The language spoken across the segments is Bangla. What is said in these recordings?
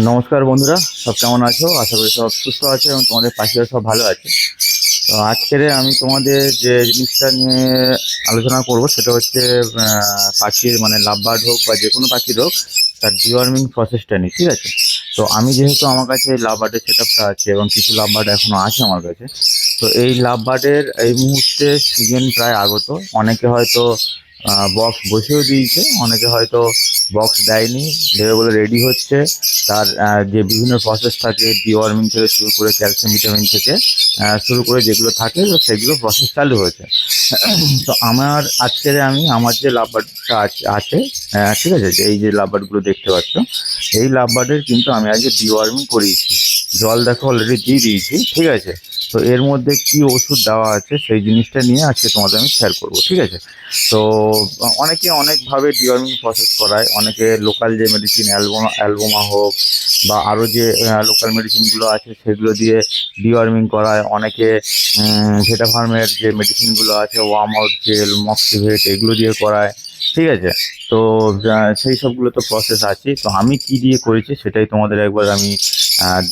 নমস্কার বন্ধুরা, সব কেমন আছো? আশা করি সব সুস্থ আছে এবং তোমাদের পাখিরা সব ভালো আছে। তো আজকের আমি তোমাদের যে জিনিসটা নিয়ে আলোচনা করব সেটা হচ্ছে পাখির মানে লাভ বার্ড হোক বা যে কোনো পাখির হোক, তার ডিওয়ার্মিং প্রসেসটা নিয়ে। ঠিক আছে? তো আমি যেহেতু আমার কাছে লাভ বার্ডের সেট আপটা আছে এবং কিছু লাভ বার্ড এখনও আছে আমার কাছে, তো এই লাভ বার্ডের এই মুহূর্তে সিজন প্রায় আগত। অনেকে হয়তো বক্স বসেও দিয়েছে, অনেকে হয়তো বক্স দেয়নি, দেবে বলে রেডি হচ্ছে। তার যে বিভিন্ন প্রসেস থাকে, ডিওয়ার্মিং থেকে শুরু করে ক্যালসিয়াম ভিটামিন থেকে শুরু করে যেগুলো থাকে, তো সেগুলো প্রসেস চালু হয়েছে। তো আমি আমার যে লাভবার্ডটা আছে, ঠিক আছে, যে এই যে লাভবার্ডগুলো দেখতে পাচ্ছ, এই লাভবার্ডের কিন্তু আমি আজকে ডিওয়ার্মিং করিয়েছি। জল দেখো অলরেডি দিয়ে দিয়েছি। ঠিক আছে? তো এর মধ্যে কি ওষুধ দেওয়া আছে সেই জিনিসটা নিয়ে আজকে তোমাদের আমি শেয়ার করবো। ঠিক আছে? তো অনেকে অনেকভাবে ডিওয়ার্মিং প্রসেস করায়। অনেকে লোকাল যে মেডিসিন অ্যালবোমা হোক বা আরও যে লোকাল মেডিসিনগুলো আছে সেগুলো দিয়ে ডিওয়ার্মিং করায়। অনেকে ভেটা ফার্মের যে মেডিসিনগুলো আছে, ওয়ার্ম আউট জেল, মক্সিভেট, এগুলো দিয়ে করায়। ঠিক আছে? তো সেই সবগুলো তো প্রসেস আছে। তো আমি কি দিয়ে করেছি সেটাই তোমাদের একবার আমি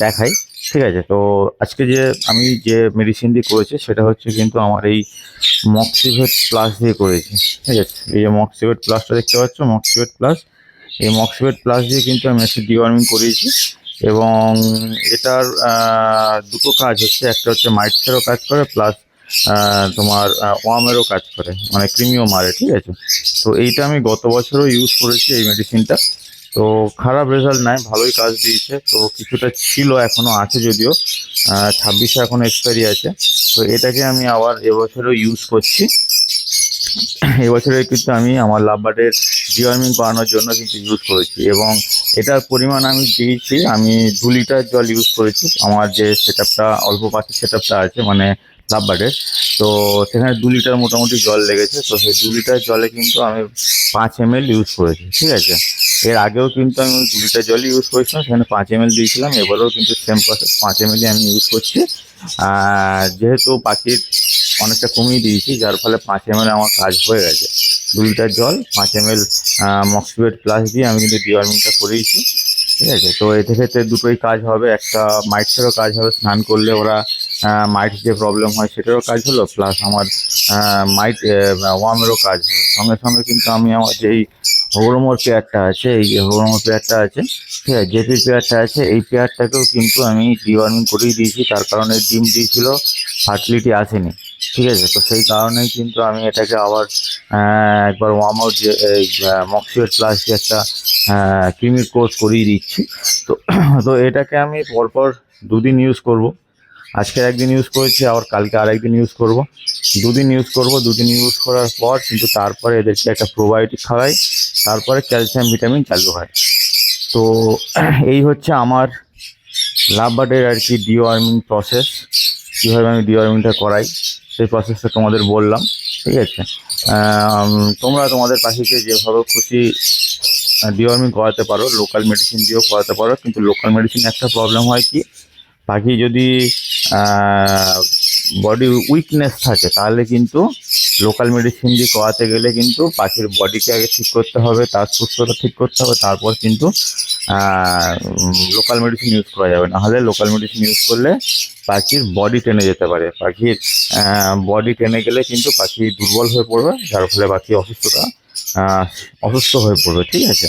দেখাই। ঠিক আছে? তো আজকে আমি যে মেডিসিন দিয়ে করেছি সেটা হচ্ছে কিন্তু আমার এই মক্সিভেট প্লাস দিয়ে করেছি। ঠিক আছে? এই যে মক্সিভেট প্লাসটা দেখতে পাচ্ছ, মক্সিভেট প্লাস, এই মক্সিভেট প্লাস দিয়ে কিন্তু আমি একটু ডিওয়ার্মিং করিয়েছি। এবং এটার দুটো কাজ হচ্ছে, একটা হচ্ছে মাইটসেরও কাজ করে, প্লাস তোমার ওয়ার্মেরও কাজ করে, মানে কৃমিও মারে। ঠিক আছে? তো এইটা আমি গত বছরও ইউজ করেছি এই মেডিসিনটা। তো খারাপ রেজাল্ট নাই, ভালোই কাজ দিয়েছে। তো কিছুটা ছিল, এখনও আছে যদিও, 26-এ এখন এক্সপায়ারি আছে। তো এটাকে আমি আবার এবছরও ইউজ করছি। এবছরে কিন্তু আমি আমার লাভবার্ডের ডিওয়ার্মিং করানোর জন্য কিন্তু ইউজ করেছি, এবং এটার পরিমাণ আমি দিয়েছি, আমি 2 লিটার জল ইউজ করেছি। আমার যে সেট আপটা, অল্প পাখির সেট আপটা আছে মানে লাভবার্ডের, তো সেখানে 2 লিটার মোটামুটি জল লেগেছে। তো সেই 2 লিটার জলে কিন্তু আমি 5 ml ইউজ করেছি। ঠিক আছে? এর আগেও কিন্তু আমি 2 লিটার জলই ইউজ করেছিলাম, সেখানে 5 ml দিয়েছিলাম। এবারেও কিন্তু সেম প্রসেস, 5 ml আমি ইউজ করছি। যেহেতু পাখির অনেকটা কমিয়ে দিয়েছি, যার ফলে 5 ml আমার কাজ হয়ে গেছে। 2 লিটার জল, 5 ml মক্সিভেট প্লাস দিয়ে আমি কিন্তু ডিওয়ার্মিংটা করিয়েছি। ঠিক আছে? তো এতে ক্ষেত্রে দুটোই কাজ হবে, একটা মাইটসেরও কাজ হবে, স্নান করলে ওরা মাইটস যে প্রবলেম হয় সেটারও কাজ হলো, প্লাস আমার মাইট ওয়ার্মেরও কাজ হবে। সঙ্গে সঙ্গে কিন্তু আমি আমার যেই হৌরমোর পেয়ারটা আছে, এই যে হৌরমোর পেয়ারটা আছে, ঠিক আছে, জেপি পেয়ারটা আছে, এই পেয়ারটাকেও কিন্তু আমি ডিওয়ার্মিং করিয়ে দিয়েছি। তার কারণে ডিম দিয়েছিল, ফার্টিলিটি আসেনি। ঠিক আছে? তো সেই কারণেই কিন্তু আমি এটাকে আবার একবার ওয়ার্ম আউট যে মক্সিভেট প্লাস যে একটা ক্রিমির কোর্স করিয়ে দিচ্ছি। তো তো এটাকে আমি পরপর 2 দিন ইউজ করব। আজকের একদিন ইউজ করেছি, আবার কালকে আরেকদিন ইউজ করব। 2 দিন ইউজ করব। 2 দিন ইউজ করার পর কিন্তু তারপরে এদেরকে একটা প্রোবায়োটিক খাওয়াই, তারপরে ক্যালসিয়াম ভিটামিন চালু হয়। তো এই হচ্ছে আমার লাভবার্ডের আর কি ডিওয়ার্মিং প্রসেস। কীভাবে আমি ডিওয়ার্মিংটা করাই সেই প্রসেসটা তোমাদের বললাম। ঠিক আছে? তোমরা তোমাদের পাখিকে যেভাবে খুশি ডিওয়ার্মিং করাতে পারো, লোকাল মেডিসিন দিয়েও করাতে পারো। কিন্তু লোকাল মেডিসিন একটা প্রবলেম হয় কি, পাখি যদি বডি উইকনেস থাকে তাহলে কিন্তু লোকাল মেডিসিন দিয়ে করাতে গেলে কিন্তু পাখির বডিকে আগে ঠিক করতে হবে, তার সুস্থতা ঠিক করতে হবে, তারপর কিন্তু লোকাল মেডিসিন ইউজ করা যাবে। নাহলে লোকাল মেডিসিন ইউজ করলে পাখির বডি টেনে যেতে পারে। পাখির বডি টেনে গেলে কিন্তু পাখি দুর্বল হয়ে পড়বে, যার ফলে পাখি অসুস্থ হয়ে পড়বে। ঠিক আছে?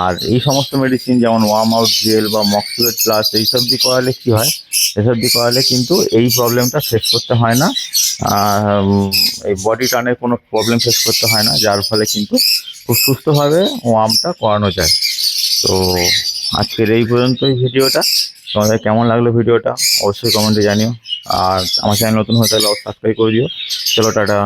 আর এই সমস্ত মেডিসিন যেমন ওয়ার্ম আউট জেল বা মক্সিভেট প্লাস এইসব দিয়ে করালে কী হয়, এসব দিয়ে করালে কিন্তু এই প্রবলেমটা ফেস করতে হয় না। এই বডি টানের কোনো প্রবলেম ফেস করতে হয় না, যার ফলে কিন্তু খুব সুস্থভাবে ওয়ার্মটা করানো যায়। তো আজকের এই পর্যন্তই ভিডিওটা। তোমাদের কেমন লাগলো ভিডিওটা অবশ্যই কমেন্টে জানিও। আর আমার চ্যানেল নতুন হয়ে থাকলে সাবস্ক্রাইব করে দিও। চলো, টাটা।